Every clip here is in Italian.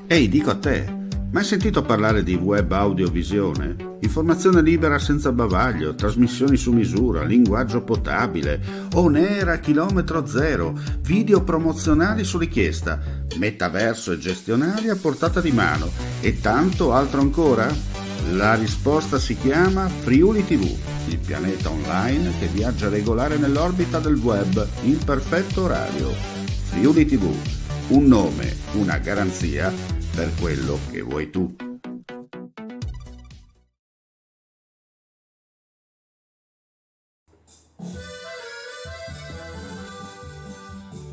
Ehi, dico a te, mai sentito parlare di web audiovisione? Informazione libera senza bavaglio, trasmissioni su misura, linguaggio potabile, on air a chilometro zero, video promozionali su richiesta, metaverso e gestionali a portata di mano e tanto altro ancora? La risposta si chiama Friuli TV, il pianeta online che viaggia regolare nell'orbita del web in perfetto orario. Friuli TV, un nome, una garanzia per quello che vuoi tu.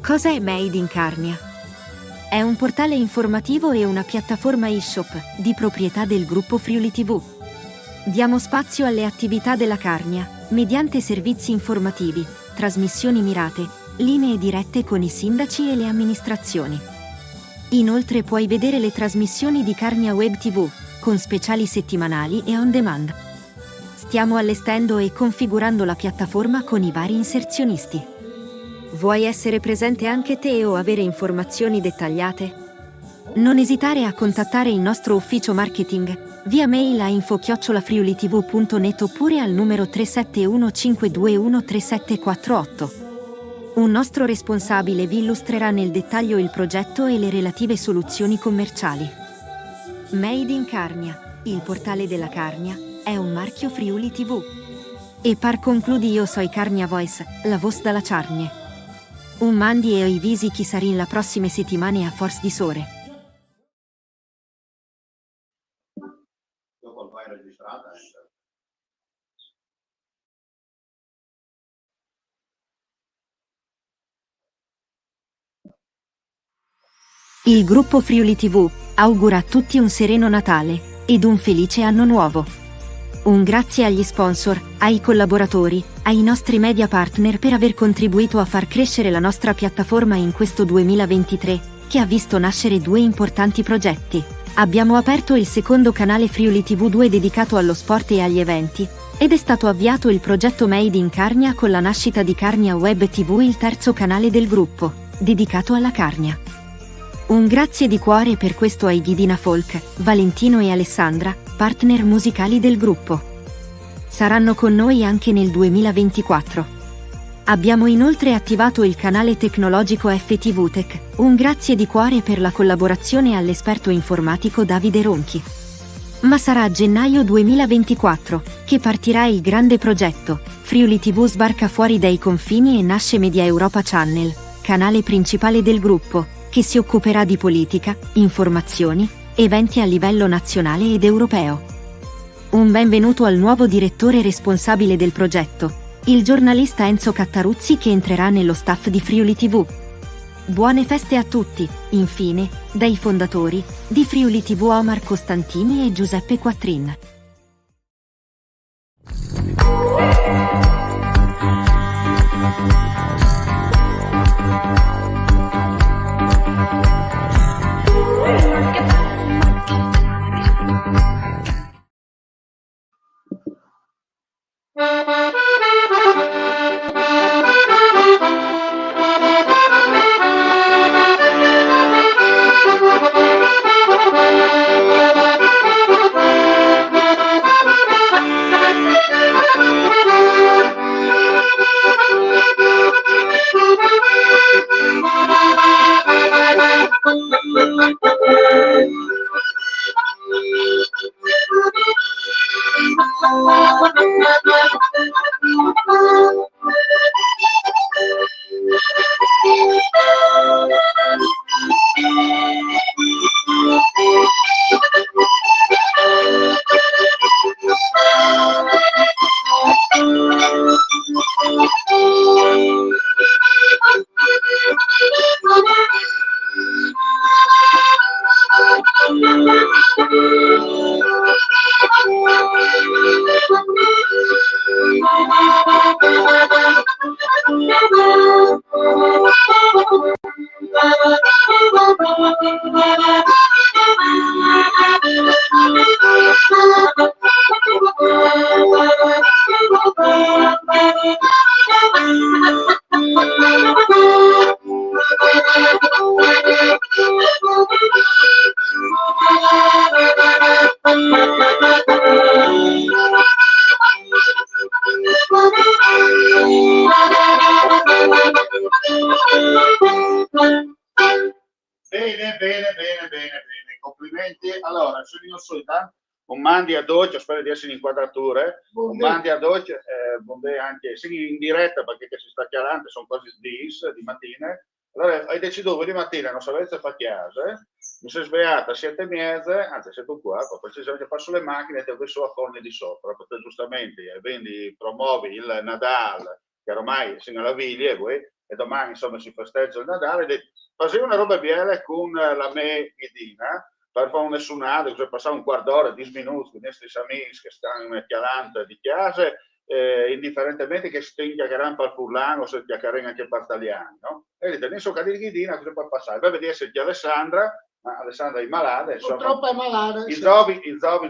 Cosa è Made in Carnia? È un portale informativo e una piattaforma e-shop di proprietà del gruppo Friuli TV. Diamo spazio alle attività della Carnia mediante servizi informativi, trasmissioni mirate, linee dirette con i sindaci e le amministrazioni. Inoltre puoi vedere le trasmissioni di Carnia Web TV, con speciali settimanali e on demand. Stiamo allestendo e configurando la piattaforma con i vari inserzionisti. Vuoi essere presente anche te o avere informazioni dettagliate? Non esitare a contattare il nostro ufficio marketing via mail a info@friulitv.net oppure al numero 371-521-3748. Un nostro responsabile vi illustrerà nel dettaglio il progetto e le relative soluzioni commerciali. Made in Carnia, il portale della Carnia, è un marchio Friuli TV. E par concludi io soi Carnia Voice, la voce dalla Carnia. Un mandi e i visi chi sarin la prossime settimane a Force di Sore. Il gruppo Friuli TV augura a tutti un sereno Natale ed un felice anno nuovo. Un grazie agli sponsor, ai collaboratori, ai nostri media partner per aver contribuito a far crescere la nostra piattaforma in questo 2023, che ha visto nascere due importanti progetti. Abbiamo aperto il secondo canale Friuli TV 2 dedicato allo sport e agli eventi, ed è stato avviato il progetto Made in Carnia con la nascita di Carnia Web TV, il terzo canale del gruppo, dedicato alla Carnia. Un grazie di cuore per questo ai Ghidina Folk, Valentino e Alessandra, partner musicali del gruppo. Saranno con noi anche nel 2024. Abbiamo inoltre attivato il canale tecnologico FTV Tech, un grazie di cuore per la collaborazione all'esperto informatico Davide Ronchi. Ma sarà a gennaio 2024 che partirà il grande progetto, Friuli TV sbarca fuori dai confini e nasce Media Europa Channel, canale principale del gruppo, che si occuperà di politica, informazioni, eventi a livello nazionale ed europeo. Un benvenuto al nuovo direttore responsabile del progetto, il giornalista Enzo Cattaruzzi, che entrerà nello staff di Friuli TV. Buone feste a tutti, infine, dai fondatori di Friuli TV Omar Costantini e Giuseppe Quattrin. bene, complimenti. Allora, sono io soltanto un mandi ad oggi, spero di essere in inquadrature, un mandi ad oggi, anche sì, in diretta perché si sta chiarando, sono quasi di mattina. Allora, hai deciso di mattina, non sapete se fa chiesa, mi sono svegliata a 7 e mezza, anzi 7 e un quarto, precisamente passo le macchine e ti ho messo a forni di sopra, perché giustamente vendi, promuovi il Nadal, che ormai si alla viglia, e domani insomma si festeggia il Natale, facevo una roba bella con la me Ghidina, per fare un nessunato, cioè passare un quarto d'ora, 10 minuti con questi amici che stanno in chialante di chiesa, indifferentemente che si chiacchierano per Furlano o se chiacchierano anche per Tagliani, no? E dite, adesso che di Ghidina cosa può passare? Vai a vedere se c'è Alessandra, ma Alessandra è malata, insomma. Purtroppo è malata. I zobi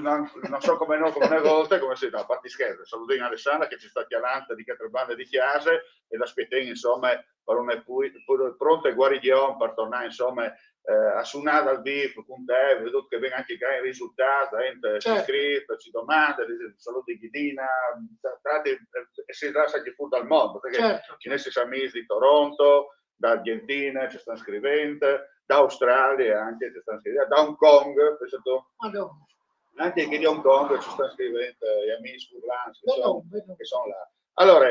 non so come no, come una volta, come se no, a parte scherzo, salutiamo Alessandra che ci sta chiamando di che bande di chiase e l'aspettiamo insomma per un pronto e guarigione per tornare insomma a suonare dal vivo con te, vedo che venga anche i risultati, si scrive, ci domanda, saluti Ghidina, e si tratta anche fuori dal mondo, perché ci sono amici di Toronto, da Argentina ci stanno scrivendo, da Australia anche ci stanno scrivendo, da Hong Kong, anche di Hong Kong ci stanno scrivendo gli amici furlani che sono là. Allora,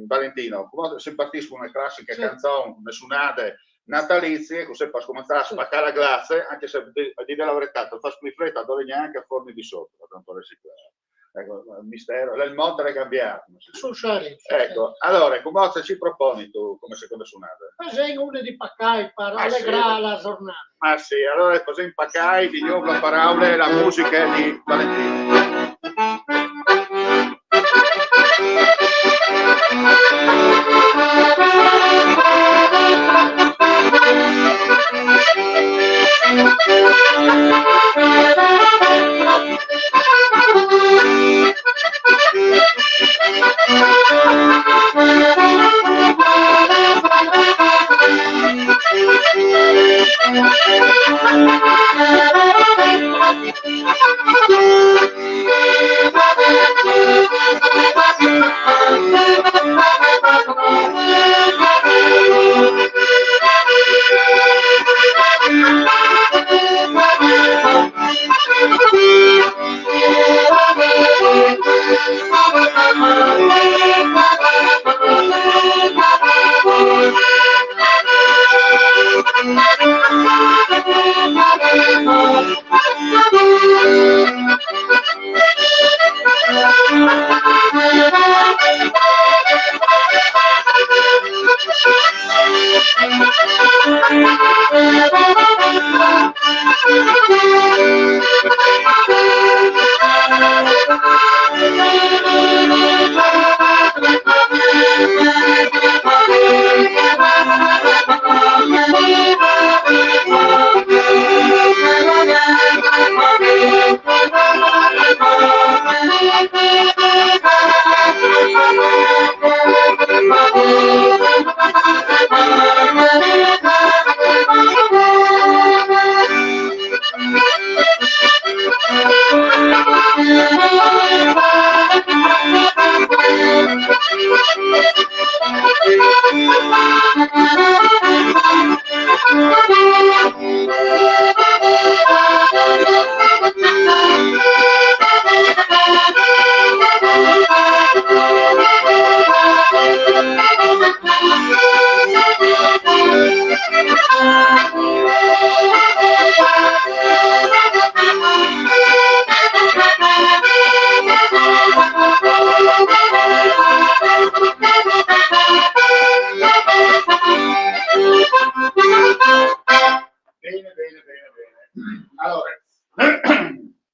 Valentino, come si partisce con una classica canzone, nessunate natalizie, così per cominciare a spaccare la glazze, anche se a dire la verità, ti fa splifretta, dove neanche a forni di sopra, tanto riciclare. Ecco, il mistero, il mondo è cambiato. Ecco, allora, come ci proponi tu come seconda suonata? Sei uno di paccai per allegrare la giornata. Ah sì, allora così in paccai di nuovo la parola e la musica di Valentino.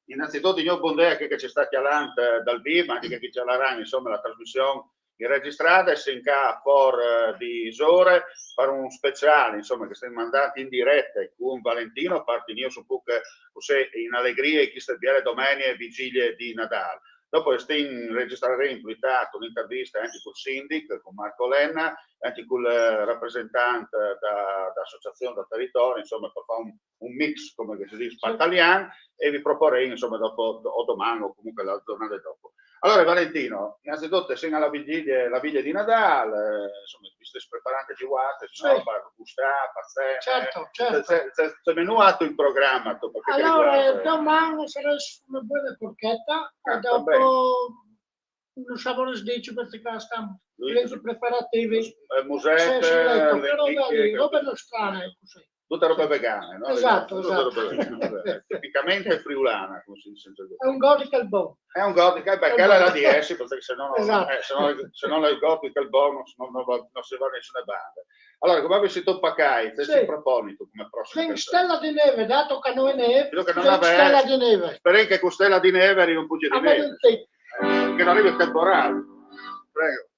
Innanzitutto io Bondea che ci sta chiamando dal vivo, anche che c'è la RAN, insomma la trasmissione in registrata e si incà for di ore per un speciale, insomma che stiamo mandati in diretta con Valentino, parti io su Puc in allegria e chi sta bene domenica e vigilie di Natale. Dopo registreremo un'intervista anche col sindic, con Marco Lenna, anche con il rappresentante dell'associazione del territorio, insomma per fare un mix, come si dice, italiano, e vi proporrei insomma dopo o domani o comunque la giornata dopo. Allora Valentino, innanzitutto sei alla vigilia di Natale, insomma, vi stai preparando di guate, Sì. no? Per gustare, pazzene. Certo, certo. C'è menuato in programma. Allora, domani sarà una buona porchetta e dopo non so cosa si dice perché stiamo i preparativi. Musette, però dai, robe nostrane, così. Tutte robe vegane, no? Esatto, Tipicamente friulana, come si dice. È un godical bone. È un godical, beh, quella è la DS, perché se no, Esatto. se no il godical bone non si va da nessuna banda. Allora, come avessi tu Pacai, te si proponi tu come prossimo? Stella di neve, dato che non è neve, stella di neve. Spero che con stella di neve arrivi un po' di neve. Che non arrivi il temporale. Prego.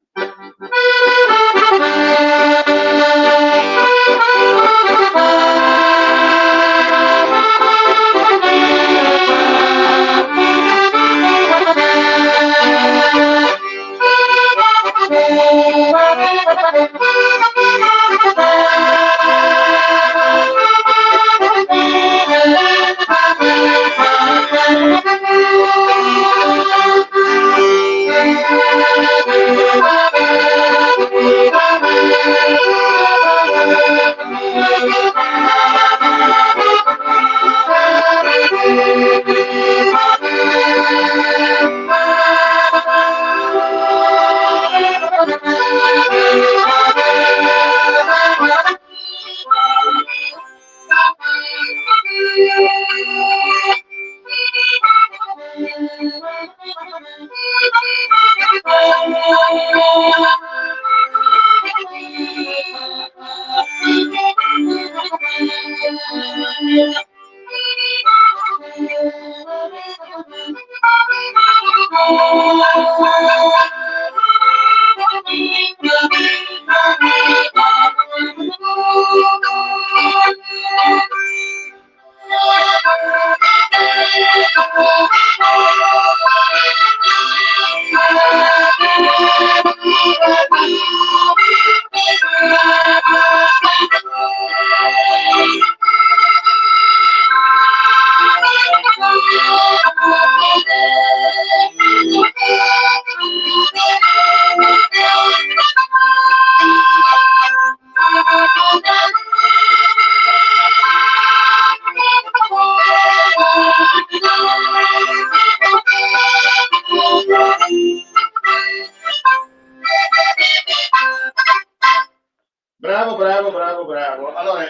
Bravo. Allora,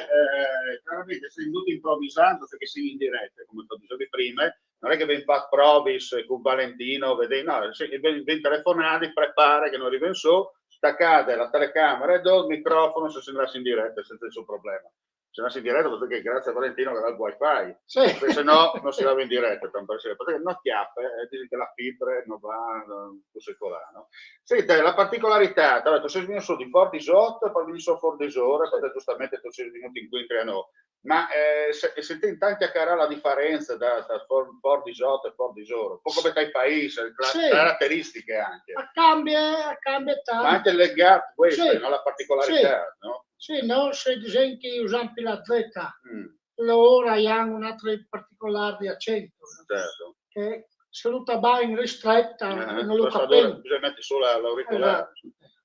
chiaramente sei venuto improvvisando perché sei in diretta, come tu dicevi prima, non è che ben fa provis con Valentino, vedi, no, ben telefonati, prepara che non arriva in su, staccate la telecamera e do il microfono se andassi in diretta senza nessun problema. Se andassi in diretta perché grazie a Valentino che aveva il wifi, se no non si va in diretta, perché non chiappa, dice che la fibra non va, così colà, no? Senti, la particolarità, tu sei venuto di Fort Isot, poi venuto su Fort Isore, perché giustamente tu sei venuto in qui Triano, ma senti in tanti a cara la differenza da Fort Isot e Fort Isore, un po' come dai paesi, caratteristiche anche. Cambia tanto. Ma anche il legato, questa, no? La particolarità, no? Sì, no, se ad esempio usano la Z, loro hanno un'altra particolare di accento, certo. Che se non sta in ristretta non lo capisco. Bisogna mettere solo l'auricolare.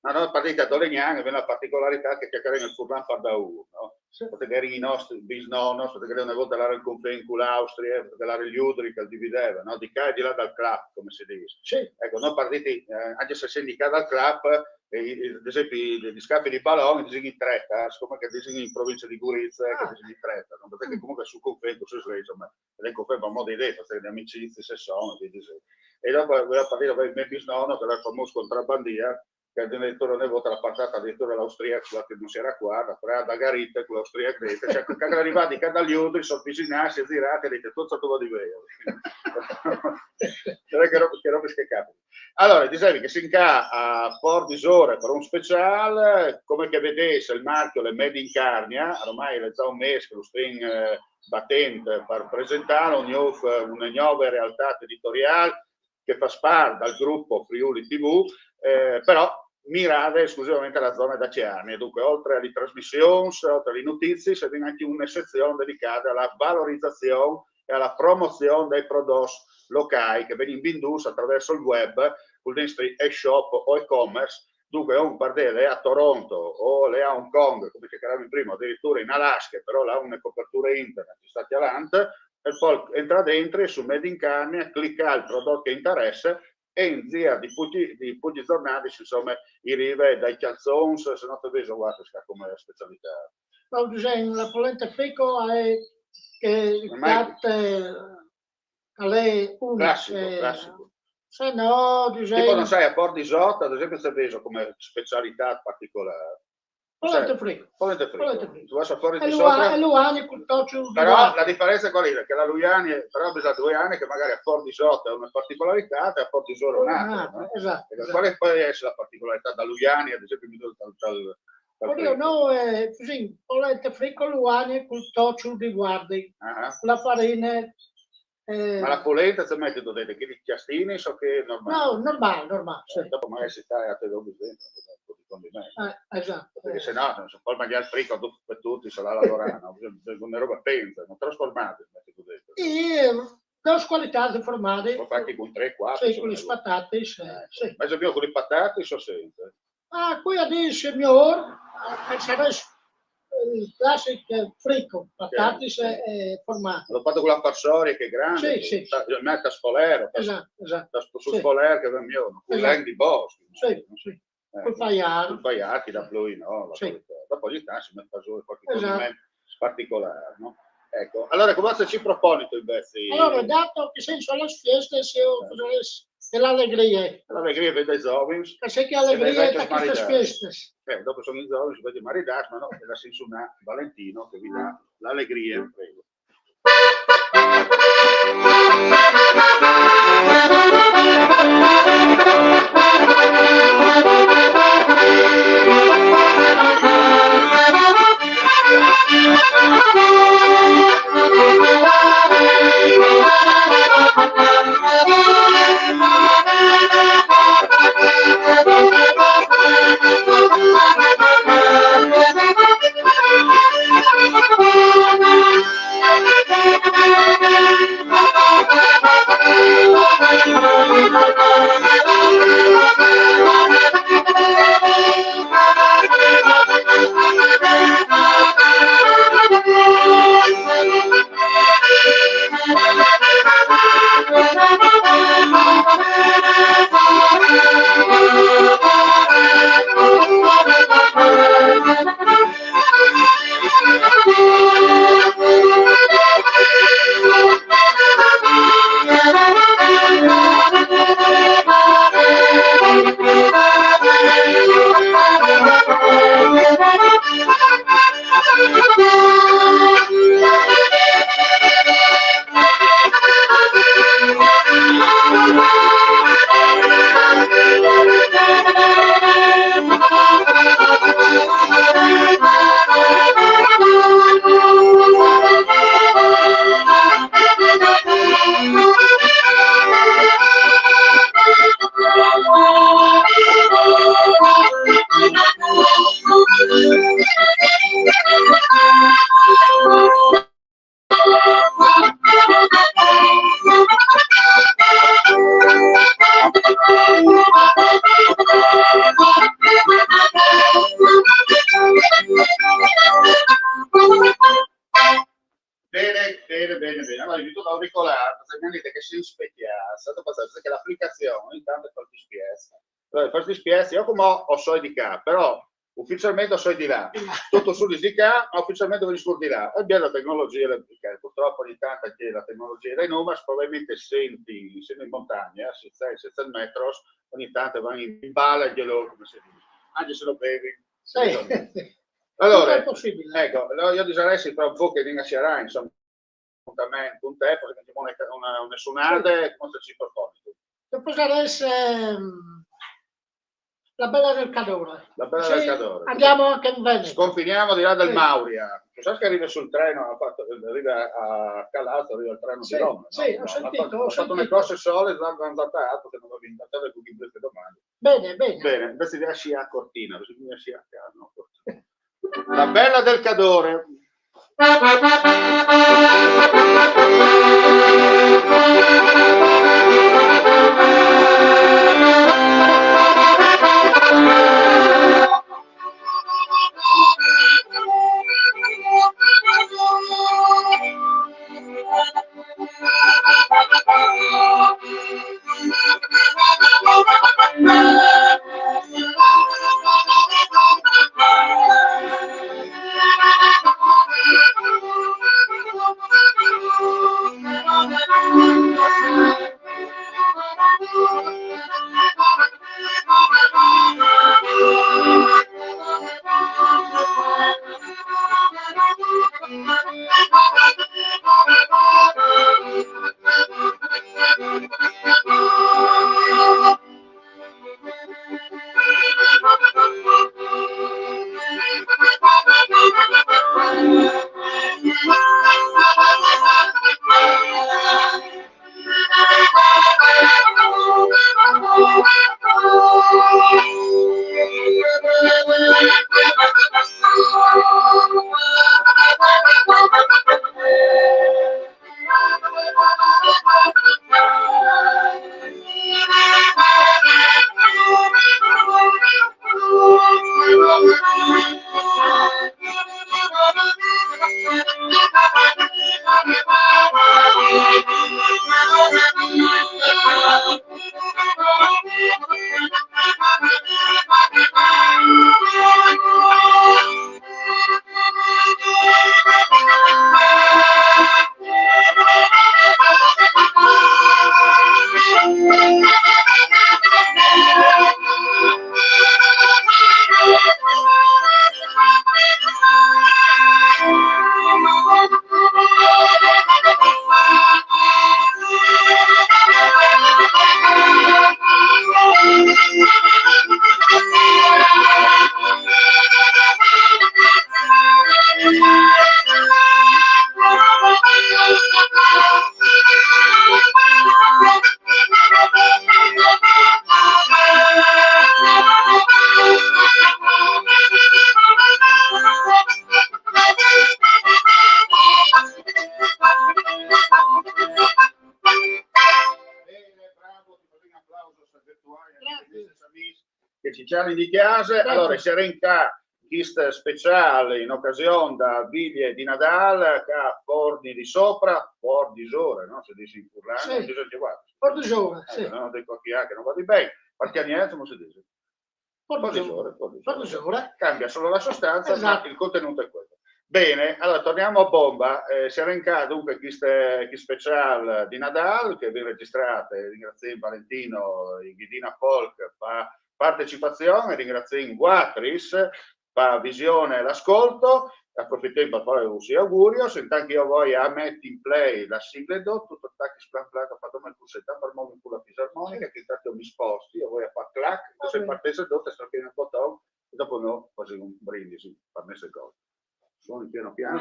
No, partita da Legnano, viene la particolarità che nel Furlan fa da uno, no? Perché i nostri bisnonno, perché una volta l'area il confine con l'Austria, perché l'area gli Udri che divideva, no? Di qua e di là dal club, come si dice. Sì. Ecco, noi partiti, anche se si indica dal club, ad esempio gli scaffi di ballone disegni in tretta, come che disegni in provincia di Gurizia, che disegni in tretta, no? Perché comunque sul confine, insomma, il confine ha un modo di idea, perché le amicizie se sono, e dopo aveva partito il mio bisnonno, che era il famoso contrabbandia, che addirittura ne vota la partata addirittura l'austriaco che non si era qua, la da Garita con l'austriaco, cioè quando arrivati cada gli altri sono avvicinati, girati e dite tutto tu di vero. Che roba che capita. Allora, dicevi che si incà a Fort Isore per un speciale, come che vedesse il marchio le Made in Carnia, ormai è già un mese che lo string battente per presentare una nuova realtà editoriale che fa spar dal gruppo Friuli TV, però mirare esclusivamente alla zona daciane. Dunque, oltre alle trasmissioni, oltre alle notizie, c'è anche una sezione dedicata alla valorizzazione e alla promozione dei prodotti locali che vengono venduti attraverso il web, con i nostri e-shop o e-commerce. Dunque, un pardele a Toronto o le a Hong Kong, come chiacchieravamo prima, addirittura in Alaska, però là una copertura internet, stati avanti, e poi entra dentro su Made in Canada, clicca il prodotto che interessa e in via di Puggi giornati, insomma, i rive dai calzoni, se non ti vedo, guarda, come specialità. Nou, er zijn la polenta frico che è un classico. Se no, tipo non sai, a Port di Sotto, ad esempio, si vedo come specialità particolare. polenta frico. Tu vai a Port di E Sotto. Luani col toccio. Però la differenza è qual è? Che la Luiani, però bisogna 2 anni che magari a Port di Sotto è una particolarità e a Port di Sotto è un'altra. No? Esatto. Quale può essere la particolarità da Luiani, ad esempio, Oddio, no, così, polenta frico Luani col toccio di guardi. La farina. Ma la polenta se metti dovete che di chiastini so che è normale. No, normale. Sì. Dopo magari si sta a te dopo dentro, un po' di condimenti. Esatto. Perché se no, non si può mangiare il frico per tutti, se la lavorano, una roba pensa, non trasformate, metti tu dentro. E due qualità di formaggi. Può fare anche con 3-4. Sì, con le patate, sì. Ma io con le patate so sempre. Qui adesso miglior, sarà il classico frico, patate e formaggi. L'ho fatto con la farsoria che è grande, sì. Metta spolero, esatto. Su spolero che è mio, con di bosco. Sì. Col faiati da lui, no? Sì. Dopo ogni tanto si mette a giù qualche condimento particolare, no? Ecco, allora cosa ci proponi tu invece? Allora, dato che senso alle feste, se io dell'allegria. L'allegria vede i giovani. Perché che allegria è queste feste? Dopo sono i giovani, si vede maridare, ma no, è la senso una Valentino che vi dà l'allegria, prego. Bene. Allora, vi tutto auricolare, segnalite che si rispecchia, state passando perché l'applicazione intanto fa il DSPS. Allora, il DSPS, io come ho so di qua, però ufficialmente so di là. Tutto su di qua, ma ufficialmente vengo su di là. Abbiamo la tecnologia, purtroppo ogni tanto anche la tecnologia dei numeri, probabilmente senti in montagna, senza il metro, ogni tanto vanno in balla e glielo, come si dice, anche se lo bevi. Sì. Allora, è possibile. Ecco, io direi tra un po' che venga a insomma, con te, perché una suonata, come ci proponi? Dopo sarà la Bella del Cadore. La Bella del Cadore. Andiamo anche in Veneto. Sconfiniamo di là del Mauria. Sai che arriva sul treno, arriva a Calato, arriva il treno di Roma. Sì, no? ho sentito. Ho fatto le cose sole, l'hanno andata che non avevo inventato con queste domande. Bene. Invece di scia a Cortina, bisogna scia a Cortina. La Bella del Cadore. Che Cicciani di Chiase, allora Serenca chiste speciale in occasione da Viglie di Nadal che ha Porni di sopra, por di sore, no? Se dici in furlano, sì. si dice guarda. Por di sole, sì. Non dico chi ha che non va di bene, perché niente non si dice. Por di sole. Cambia solo la sostanza, esatto. Ma il contenuto è quello. Bene, allora torniamo a bomba. Serenca dunque chi speciale di Nadal che vi registrate, ringrazio Valentino, Ghidina Folk, partecipazione, ringrazio Guatris, per visione e l'ascolto, approfitto per fare un augurio, sento anche io voi a metti in play la sigla do, tutto il tacchi splanflato, fatto il cursetta per muovere con la fisarmonica, che intanto mi sposti, io voi a fare clac, se partesse dotte sto pieno il bottone, e dopo no, quasi un brindisi, per me se cose. Suoni piano piano.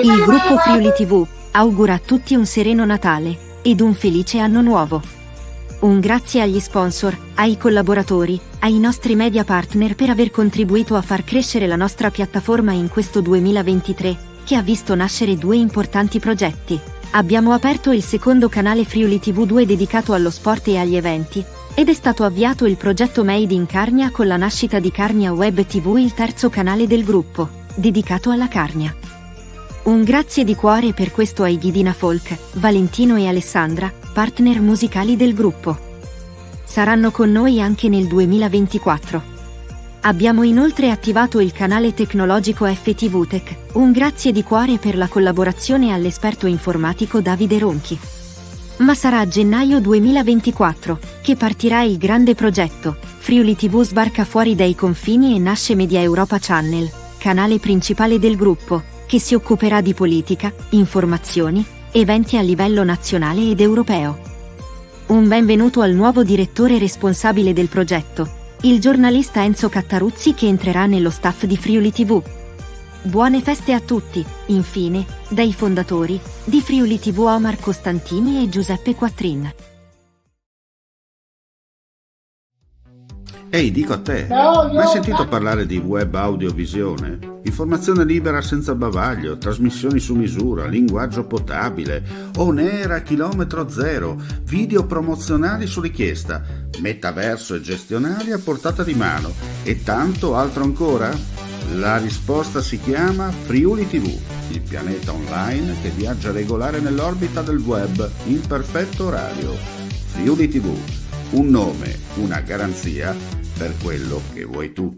Il gruppo Friuli TV augura a tutti un sereno Natale ed un felice anno nuovo. Un grazie agli sponsor, ai collaboratori, ai nostri media partner per aver contribuito a far crescere la nostra piattaforma in questo 2023, che ha visto nascere due importanti progetti. Abbiamo aperto il secondo canale Friuli TV 2 dedicato allo sport e agli eventi, ed è stato avviato il progetto Made in Carnia con la nascita di Carnia Web TV, il terzo canale del gruppo, dedicato alla Carnia. Un grazie di cuore per questo ai Ghidina Folk, Valentino e Alessandra, partner musicali del gruppo. Saranno con noi anche nel 2024. Abbiamo inoltre attivato il canale tecnologico FTV Tech, un grazie di cuore per la collaborazione all'esperto informatico Davide Ronchi. Ma sarà a gennaio 2024 che partirà il grande progetto, Friuli TV sbarca fuori dai confini e nasce Media Europa Channel, canale principale del gruppo, che si occuperà di politica, informazioni, eventi a livello nazionale ed europeo. Un benvenuto al nuovo direttore responsabile del progetto, il giornalista Enzo Cattaruzzi, che entrerà nello staff di Friuli TV. Buone feste a tutti, infine, dai fondatori di Friuli TV Omar Costantini e Giuseppe Quattrin. Ehi, dico a te, No, mai sentito parlare di web audiovisione? Informazione libera senza bavaglio, trasmissioni su misura, linguaggio potabile, on air a chilometro zero, video promozionali su richiesta, metaverso e gestionali a portata di mano e tanto altro ancora? La risposta si chiama Friuli TV, il pianeta online che viaggia regolare nell'orbita del web in perfetto orario. Friuli TV, un nome, una garanzia per quello che vuoi tu.